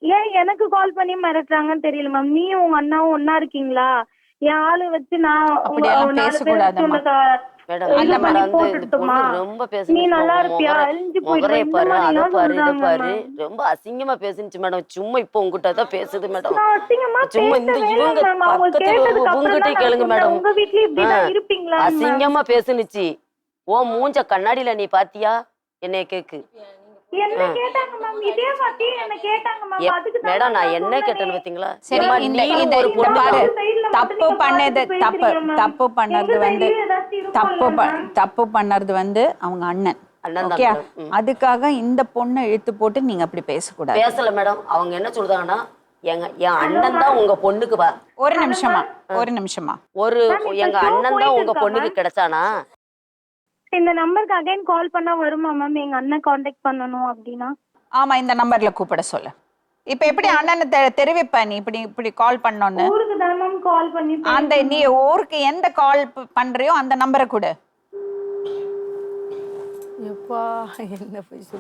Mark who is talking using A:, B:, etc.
A: ஏன் எனக்கு கால் பண்ணி மிரட்டுறாங்கன்னு தெரியல மேம். நீயும் உங்க அண்ணாவும் ஒன்னா இருக்கீங்களா? என் ஆளு வச்சு நான்
B: அப்படியெல்லாம்
A: 4 பேர் வச்சு
B: பேசக்கூடாதம்மா.
C: மேடம்
A: இது
C: இல்ல
A: பண்ணி
C: மேடம், இந்த
A: போட்டுட்டுமா?
C: பொண்ணு ரொம்ப
A: நீ
C: பேசுனுச்சு
A: நல்லா
C: மேடம்.
A: இருப்பியா? அழிஞ்சு போயிடுவா.
C: முகரைய
A: இந்த
C: பாரு,
A: மாதிரி
C: அதை
A: எல்லாம்
C: பாரு, இதை
A: சொல்றாங்க
C: பாரு,
A: மேம்.
C: ரொம்ப அசிங்கமா பேசுனுச்சு மேடம். சும்மா இப்போ உங்ககிட்ட தான் பேசுது மேடம்.
A: நான் அசிங்கமா
C: சும்மா இந்த
A: பேசவே இல்ல
C: இவங்க
A: மேம். அவங்க
C: பக்கத்துல
A: கேட்டதுக்கு அப்புறம்
C: உங்ககிட்ட
A: தான் நான்
C: கேளுங்க
A: சொன்னேன்,
C: மேடம்.
A: உங்க வீட்லயும் இப்படிதான்
C: ஆ,
A: இருப்பீங்களான்னு மேம்.
C: அசிங்கமா பேசுனுச்சு. ஓ மூஞ்ச கண்ணாடியில நீ பாத்தியா? என்னைய கேக்கு.
A: என்ன கேட்டாங்க மேம்? இதே வாட்டி என்ன கேட்டாங்க மேம். அதுக்கு தான்
C: மேடம்
A: மேம்
C: நான்
A: நான்
C: என்ன
A: சொன்னேனே.
C: கேட்டேன்னு பாத்தீங்களா?
B: சரி,
C: ஏம்மா,
B: இந்த
C: நீயும்
B: இந்த
C: ஒரு
B: இந்த
C: பொண்ணு
B: பாரு,
C: தான்.
A: சைடுல மட்டும்
B: தப்பு
A: நீங்க
B: பண்ணது
A: பார்த்துட்டு
B: தப்பு
A: பேசுறீங்க மேம்.
B: தப்பு பண்ணது
A: எங்க
B: வந்து
A: சைடுலயும் ஏதாச்சும் இருக்கும்ல மேம்.
B: தப்பு பண்ணது வந்து அவங்க அண்ணன்.
C: அண்ணன் தான்
B: ஓகே,
C: மேடம்.
B: அதுக்காக இந்த பொண்ணை இழுத்து போட்டு நீங்க அப்படி பேசக்கூடாது.
C: பேசல மேடம். அவங்க என்ன சொல்றாங்கன்னா, என் அண்ணன் தான் உங்க பொண்ணுக்கு
B: ஒரு நிமிஷமா
C: ஒரு எங்க அண்ணன் தான் உங்க பொண்ணுக்கு கிடைச்சானா?
A: இந்த நம்பருக்கு அகைன் கால் பண்ணா வருமா மேம்? எங்க அண்ணன் காண்டாக்ட் பண்ணனும் அப்படின்னா.
B: ஆமா, இந்த நம்பர்ல கூப்பிட சொல்லு. இப்ப எப்படி அண்ணனை தெரிவிப்ப நீ இப்படி இப்படி கால் பண்ணோன்னு?
A: ஊருக்கு தான் மேம் கால் பண்ணி
B: அந்த நீ ஊருக்கு எந்த கால் பண்றியோ அந்த நம்பரை கொடு.
D: எப்பா என்ன போய் சொல்லுவோம்.